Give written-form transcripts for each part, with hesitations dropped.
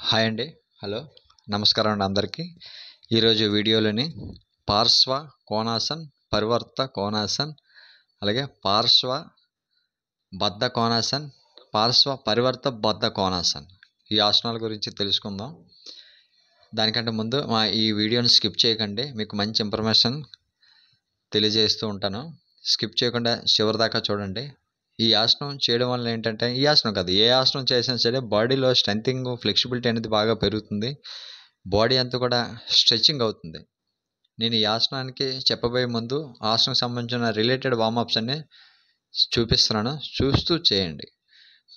Hi అండి. Hello. నమస్కారం అండి అందరికీ. ఈరోజు వీడియోలోని పార్శ్వ కోణాసన్, పరివర్త కోణాసన్, అలాగే పార్శ్వ బద్ధ కోణాసన్, పార్శ్వ పరివర్త బద్ధ కోణాసన్ ఈ ఆసనాల గురించి తెలుసుకుందాం. దానికంటే ముందు ఈ వీడియోని స్కిప్ చేయకండి. మీకు మంచి ఇన్ఫర్మేషన్ తెలియజేస్తూ ఉంటాను. స్కిప్ చేయకుండా చివరి దాకా చూడండి. ఈ ఆసనం చేయడం వల్ల ఏంటంటే, ఈ ఆసనం కాదు ఏ ఆసనం చేసినా సరే బాడీలో స్ట్రెంథింగ్, ఫ్లెక్సిబిలిటీ అనేది బాగా పెరుగుతుంది. బాడీ అంతా కూడా స్ట్రెచ్చింగ్ అవుతుంది. నేను ఈ ఆసనానికి చెప్పబోయే ముందు ఆసనం సంబంధించిన రిలేటెడ్ వార్మప్స్ అన్ని చూపిస్తున్నాను, చూస్తూ చేయండి.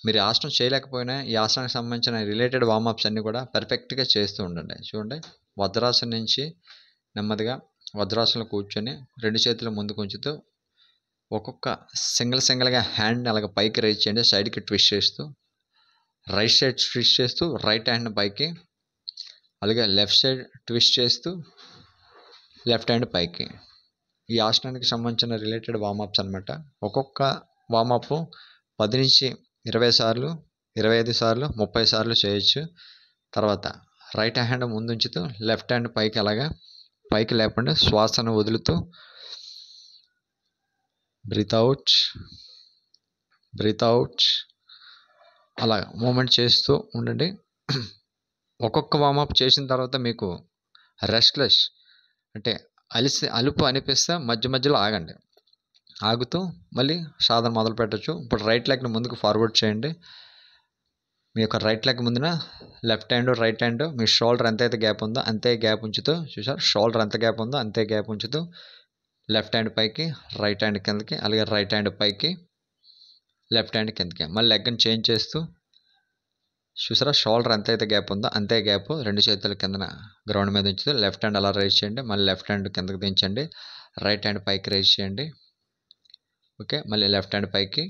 మీరు ఆసనం చేయలేకపోయినా ఈ ఆసనానికి సంబంధించిన రిలేటెడ్ వార్మప్స్ అన్నీ కూడా పర్ఫెక్ట్గా చేస్తూ ఉండండి. చూడండి, వజ్రాసనం నుంచి నెమ్మదిగా వజ్రాసనంలో కూర్చొని 2 చేతులు ముందుకు ఉంచుతూ ఒక్కొక్క సింగిల్గా హ్యాండ్ అలాగ పైకి రైజ్ చేయండి. సైడ్కి ట్విస్ట్ చేస్తూ, రైట్ సైడ్ ట్విస్ట్ చేస్తూ రైట్ హ్యాండ్ పైకి, అలాగే లెఫ్ట్ సైడ్ ట్విస్ట్ చేస్తూ లెఫ్ట్ హ్యాండ్ పైకి. ఈ ఆసనానికి సంబంధించిన రిలేటెడ్ వార్మప్స్ అనమాట. ఒక్కొక్క వార్మప్ 10 నుంచి 20 సార్లు, 25 సార్లు, 30 సార్లు చేయొచ్చు. తర్వాత రైట్ హ్యాండ్ ముందుంచుతూ లెఫ్ట్ హ్యాండ్ పైకి, అలాగా పైకి లేకుండా శ్వాసను వదులుతూ బ్రీత్ అవుట్ అలా మూమెంట్ చేస్తూ ఉండండి. ఒక్కొక్క వార్మప్ చేసిన తర్వాత మీకు రెస్ట్లెస్ అంటే అలుపు అనిపిస్తే మధ్య మధ్యలో ఆగండి. ఆగుతూ మళ్ళీ సాధన మొదలు పెట్టచ్చు. ఇప్పుడు రైట్ లెగ్ని ముందుకు ఫార్వర్డ్ చేయండి. మీ యొక్క రైట్ లెగ్ ముందున లెఫ్ట్ హ్యాండ్, రైట్ హ్యాండ్, మీ షోల్డర్ ఎంతైతే గ్యాప్ ఉందో అంతే గ్యాప్ ఉంచుతూ, చూసారు షోల్డర్ ఎంత గ్యాప్ ఉందో అంతే గ్యాప్ ఉంచుతూ లెఫ్ట్ హ్యాండ్ పైకి, రైట్ హ్యాండ్ కిందకి, అలాగే రైట్ హ్యాండ్ పైకి, లెఫ్ట్ హ్యాండ్ కిందకి. మళ్ళీ లెగ్ని చేంజ్ చేస్తూ, చూసారా షోల్డర్ ఎంతైతే గ్యాప్ ఉందో అంతే గ్యాప్ 2 చేతుల కిందన గ్రౌండ్ మీద ఉంచుతూ లెఫ్ట్ హ్యాండ్ అలా రైజ్ చేయండి. మళ్ళీ లెఫ్ట్ హ్యాండ్ కిందకి దించండి. రైట్ హ్యాండ్ పైకి రైజ్ చేయండి. ఓకే, మళ్ళీ లెఫ్ట్ హ్యాండ్ పైకి,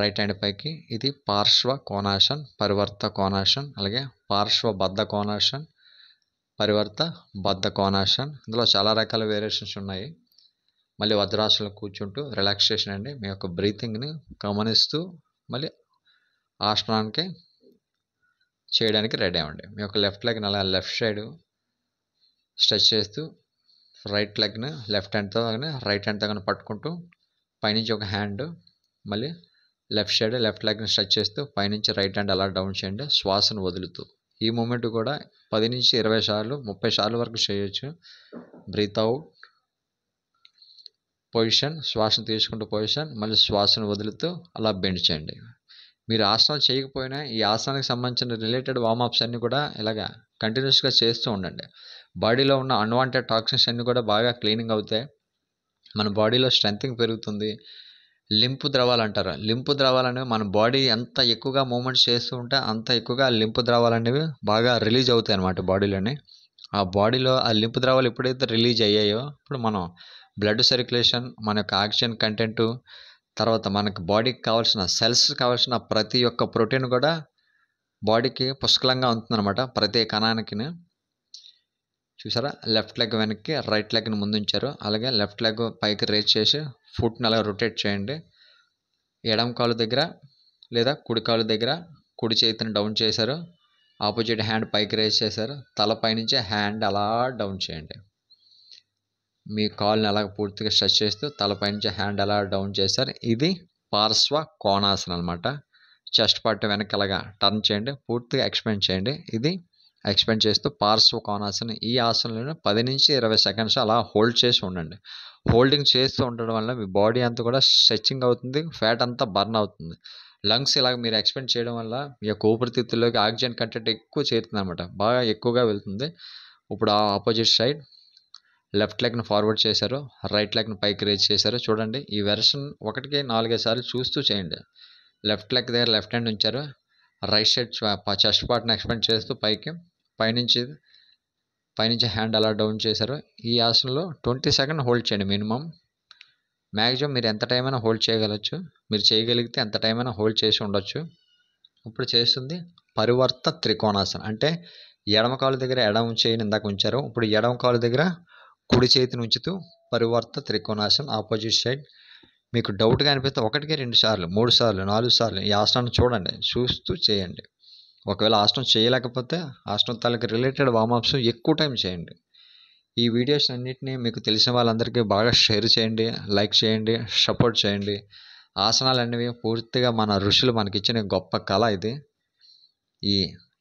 రైట్ హ్యాండ్ పైకి. ఇది పార్శ్వ కోణాసన్, పరివర్త కోణాసన్, అలాగే పార్శ్వ బద్ధ కోణాసన్, పరివర్త బద్ధ కోణాసన్. ఇందులో చాలా రకాల వేరియేషన్స్ ఉన్నాయి. మళ్ళీ వజ్రాసనంలో కూర్చుంటూ రిలాక్సేషన్ అండి. మీ యొక్క బ్రీతింగ్ని గమనిస్తూ మళ్ళీ ఆసనానికి చేయడానికి రెడీ అవ్వండి. మీ యొక్క లెఫ్ట్ లెగ్ని అలా లెఫ్ట్ సైడ్ స్ట్రెచ్ చేస్తూ, రైట్ లెగ్ని లెఫ్ట్ హ్యాండ్తో కానీ రైట్ హ్యాండ్తో కానీ పట్టుకుంటూ పైనుంచి ఒక హ్యాండ్, మళ్ళీ లెఫ్ట్ సైడ్ లెఫ్ట్ లెగ్ని స్ట్రెచ్ చేస్తూ పైనుంచి రైట్ హ్యాండ్ అలా డౌన్ చేయండి, శ్వాసను వదులుతూ. ఈ మూమెంట్ కూడా 10 నుంచి 20 సార్లు, 30 సార్లు వరకు చేయొచ్చు. బ్రీత్ అవుట్, పొజిషన్, శ్వాసను తీసుకుంటూ పొజిషన్, మళ్ళీ శ్వాసను వదులుతూ అలా బెండ్ చేయండి. మీరు ఆసనాలు చేయకపోయినా ఈ ఆసనానికి సంబంధించిన రిలేటెడ్ వార్మప్స్ అన్నీ కూడా ఇలాగా కంటిన్యూస్గా చేస్తూ ఉండండి. బాడీలో ఉన్న అన్వాంటెడ్ టాక్సిన్స్ అన్నీ కూడా బాగా క్లీనింగ్ అవుతాయి. మన బాడీలో స్ట్రెంథింగ్ పెరుగుతుంది. లింపు ద్రవాలు అంటారు. లింపు ద్రవాలు అనేవి మన బాడీ ఎంత ఎక్కువగా మూమెంట్స్ చేస్తూ ఉంటే అంత ఎక్కువగా లింపు ద్రవాలు అనేవి బాగా రిలీజ్ అవుతాయి అన్నమాట బాడీలోని. ఆ బాడీలో ఆ లింపు ద్రవాలు ఎప్పుడైతే రిలీజ్ అయ్యాయో ఇప్పుడు మనం బ్లడ్ సర్క్యులేషన్, మన యొక్క ఆక్సిజన్ కంటెంటు, తర్వాత మనకు బాడీకి కావాల్సిన సెల్స్ కావాల్సిన ప్రతి ఒక్క ప్రోటీన్ కూడా బాడీకి పుష్కలంగా ఉంటుందన్నమాట, ప్రతి కణానికి. చూసారా, లెఫ్ట్ లెగ్ వెనక్కి, రైట్ లెగ్ని ముందుంచారు. అలాగే లెఫ్ట్ లెగ్ పైకి రేజ్ చేసి ఫుట్ని అలా రొటేట్ చేయండి. ఎడమ కాలు దగ్గర లేదా కుడి కాలు దగ్గర కుడి చేతిని డౌన్ చేశారు. ఆపోజిట్ హ్యాండ్ పైకి రేజ్ చేశారు. తల పైనుంచి హ్యాండ్ అలా డౌన్ చేయండి. మీ కాల్ని అలా పూర్తిగా స్ట్రెచ్ చేస్తూ తలపైనుంచి హ్యాండ్ అలా డౌన్ చేశారు. ఇది పార్శ్వ కోణాసనం అనమాట. చెస్ట్ పార్ట్ వెనక్కి అలాగా టర్న్ చేయండి, పూర్తిగా ఎక్స్పెండ్ చేయండి. ఇది ఎక్స్పెండ్ చేస్తూ పార్శ్వ కోణాసనం. ఈ ఆసనంలో 10 నుంచి 20 సెకండ్స్ అలా హోల్డ్ చేసి ఉండండి. హోల్డింగ్ చేస్తూ ఉండడం వల్ల మీ బాడీ అంతా కూడా స్ట్రెచ్చింగ్ అవుతుంది, ఫ్యాట్ అంతా బర్న్ అవుతుంది. లంగ్స్ ఇలాగ మీరు ఎక్స్పెండ్ చేయడం వల్ల మీ యొక్క ఊపిరితిత్తుల్లోకి ఆక్సిజన్ కంటెంట్ ఎక్కువ చేరుతుంది అనమాట, బాగా ఎక్కువగా వెళ్తుంది. ఇప్పుడు ఆపోజిట్ సైడ్ లెఫ్ట్ లెగ్ని ఫార్వర్డ్ చేశారు, రైట్ లెగ్ని పైకి రేజ్ చేశారు. చూడండి, ఈ వెర్షన్ 1కి 4-5 సార్లు చూస్తూ చేయండి. లెఫ్ట్ లెగ్ దగ్గర లెఫ్ట్ హ్యాండ్ ఉంచారు. రైట్ సైడ్ చెస్ట్ పార్ట్ని ఎక్స్పెండ్ చేస్తూ పైకి, పైనుంచి హ్యాండ్ అలా డౌన్ చేశారు. ఈ ఆసనంలో 20 సెకండ్ హోల్డ్ చేయండి మినిమం. మ్యాక్సిమం మీరు ఎంత టైం అయినా హోల్డ్ చేయగలచ్చు. మీరు చేయగలిగితే ఎంత టైం అయినా హోల్డ్ చేసి ఉండొచ్చు. ఇప్పుడు చేస్తుంది పరివర్త త్రికోణాసనం. అంటే ఎడమ కాలు దగ్గర ఎడమ చేయిని ఇందాక ఉంచారు. ఇప్పుడు ఎడమ కాలు దగ్గర కుడి చేతిని ఉంచుతూ పరివర్త త్రికోణాసనం ఆపోజిట్ సైడ్. మీకు డౌట్గా అనిపిస్తే 1కి 2 సార్లు, 3 సార్లు, 4 సార్లు ఈ ఆసనాన్ని చూడండి, చూస్తూ చేయండి. ఒకవేళ ఆసనం చేయలేకపోతే ఆసనం తాలూకు రిలేటెడ్ వార్మప్స్ ఎక్కువ టైం చేయండి. ఈ వీడియోస్ అన్నిటిని మీకు తెలిసిన వాళ్ళందరికీ బాగా షేర్ చేయండి, లైక్ చేయండి, సపోర్ట్ చేయండి. ఆసనాలు అనేవి పూర్తిగా మన ఋషులు మనకిచ్చిన గొప్ప కళ ఇది. ఈ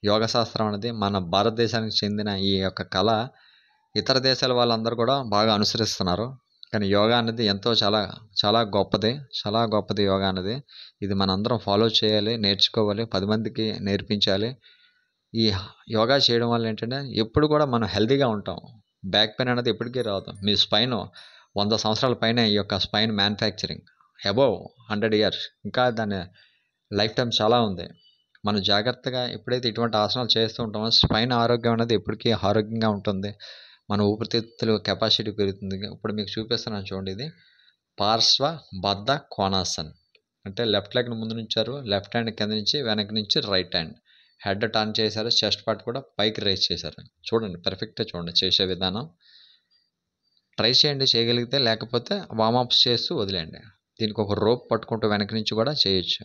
యోగ శాస్త్రం అనేది మన భారతదేశానికి చెందిన ఈ యొక్క కళ ఇతర దేశాల వాళ్ళందరూ కూడా బాగా అనుసరిస్తున్నారు. కానీ యోగా అనేది ఎంతో చాలా చాలా గొప్పది, చాలా గొప్పది యోగా అనేది. ఇది మనందరం ఫాలో చేయాలి, నేర్చుకోవాలి, 10 మందికి నేర్పించాలి. ఈ యోగా చేయడం వల్ల ఏంటంటే ఎప్పుడు కూడా మనం హెల్తీగా ఉంటాం. బ్యాక్ పెయిన్ అనేది ఎప్పటికీ రాదు. మీ స్పైన్ 100 సంవత్సరాల పైన ఈ యొక్క స్పైన్ మ్యానుఫ్యాక్చరింగ్ అబోవ్ 100 ఇయర్స్, ఇంకా దాని లైఫ్ టైం చాలా ఉంది. మనం జాగ్రత్తగా ఎప్పుడైతే ఇటువంటి ఆసనాలు చేస్తూ ఉంటామో స్పైన్ ఆరోగ్యం అనేది ఎప్పటికీ ఆరోగ్యంగా ఉంటుంది. మన ఊపిరితిత్తుల కెపాసిటీ పెరుగుతుంది. ఇప్పుడు మీకు చూపిస్తున్నాను చూడండి. ఇది పార్శ్వ బద్ధ కోణాసన్ అంటే లెఫ్ట్ లెగ్ని ముందు నుంచారు, లెఫ్ట్ హ్యాండ్ కింద నుంచి వెనక నుంచి రైట్ హ్యాండ్, హెడ్ టర్న్ చేశారు, చెస్ట్ పార్ట్ కూడా పైకి రైజ్ చేశారు. చూడండి, పర్ఫెక్ట్గా చూడండి చేసే విధానం. ట్రై చేయండి చేయగలిగితే, లేకపోతే వార్మప్స్ చేస్తూ వదిలేయండి. దీనికి ఒక రోప్ పట్టుకుంటూ వెనక నుంచి కూడా చేయొచ్చు.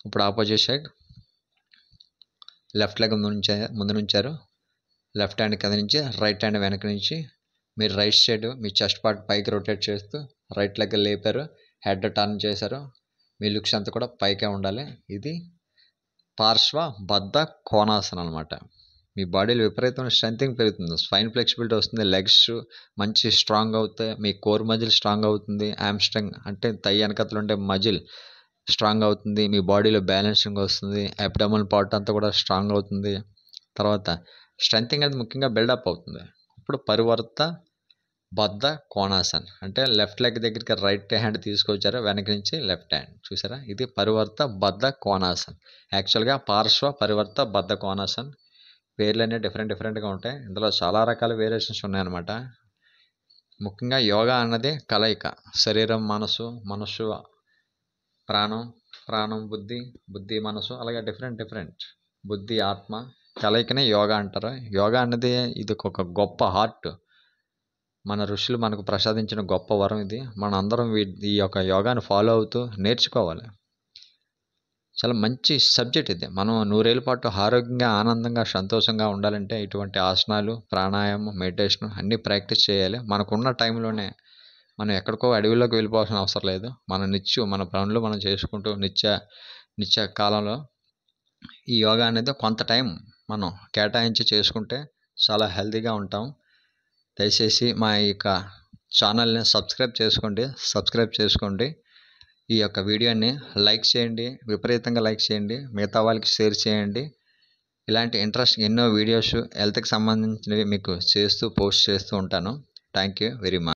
ఇప్పుడు ఆపోజిట్ సైడ్ లెఫ్ట్ లెగ్ ముందు నుంచారు, లెఫ్ట్ హ్యాండ్ కింద నుంచి, రైట్ హ్యాండ్ వెనక నుంచి. మీరు రైట్ సైడ్ మీ చెస్ట్ పార్ట్ పైకి రొటేట్ చేస్తూ రైట్ లెగ్ లేపారు, హెడ్ టర్న్ చేశారు. మీ లుక్స్ అంతా కూడా పైకే ఉండాలి. ఇది పార్శ్వ బద్ధ కోణాసనం అనమాట. మీ బాడీలో విపరీతమైన స్ట్రెంథింగ్ పెరుగుతుంది, స్పైన్ ఫ్లెక్సిబిలిటీ వస్తుంది, లెగ్స్ మంచి స్ట్రాంగ్ అవుతాయి, మీ కోర్ మజిల్ స్ట్రాంగ్ అవుతుంది, హ్యామ్స్ట్రింగ్ అంటే తై వెనకతలు ఉండే మజిల్ స్ట్రాంగ్ అవుతుంది, మీ బాడీలో బ్యాలెన్సింగ్ వస్తుంది, అబ్డామినల్ పార్ట్ అంతా కూడా స్ట్రాంగ్ అవుతుంది. తర్వాత స్ట్రెంథింగ్ అనేది ముఖ్యంగా బిల్డప్ అవుతుంది. ఇప్పుడు పరివర్త బద్ధ కోణాసన్ అంటే లెఫ్ట్ లెగ్ దగ్గరికి రైట్ హ్యాండ్ తీసుకొచ్చారు, వెనక నుంచి లెఫ్ట్ హ్యాండ్ చూసారా. ఇది పరివర్త బద్ధ కోణాసన్. యాక్చువల్గా పార్శ్వ పరివర్త బద్ధ కోణాసన్. పేర్లు అనేవి డిఫరెంట్గా ఉంటాయి. ఇందులో చాలా రకాల వేరియేషన్స్ ఉన్నాయన్నమాట. ముఖ్యంగా యోగా అన్నది కలయిక. శరీరం, మనసు ప్రాణం బుద్ధి మనసు, అలాగే డిఫరెంట్ బుద్ధి ఆత్మ కలయికనే యోగా అంటారు. యోగా అన్నది ఇది ఒక గొప్ప ఆర్ట్. మన ఋషులు మనకు ప్రసాదించిన గొప్ప వరం ఇది. మన అందరం ఈ యొక్క యోగాని ఫాలో అవుతూ నేర్చుకోవాలి. చాలా మంచి సబ్జెక్ట్ ఇది. మనం 100 ఏళ్ళ పాటు ఆరోగ్యంగా, ఆనందంగా, సంతోషంగా ఉండాలంటే ఇటువంటి ఆసనాలు, ప్రాణాయామం, మెడిటేషన్ అన్నీ ప్రాక్టీస్ చేయాలి. మనకున్న టైంలోనే మనం ఎక్కడికో అడవిలోకి వెళ్ళిపోవాల్సిన అవసరం లేదు. మన పనులు మనం చేసుకుంటూ నిత్య కాలంలో ఈ యోగా అనేది కొంత టైం మనం కేటాయించి చేసుకుంటే చాలా హెల్తీగా ఉంటాం. దయచేసి మా యొక్క ఛానల్ని సబ్స్క్రైబ్ చేసుకోండి. ఈ యొక్క వీడియోని లైక్ చేయండి, విపరీతంగా లైక్ చేయండి, మిగతా వాళ్ళకి షేర్ చేయండి. ఇలాంటి ఇంట్రెస్ట్ ఎన్నో వీడియోస్ హెల్త్కి సంబంధించినవి మీకు పోస్ట్ చేస్తూ ఉంటాను. Thank you very much.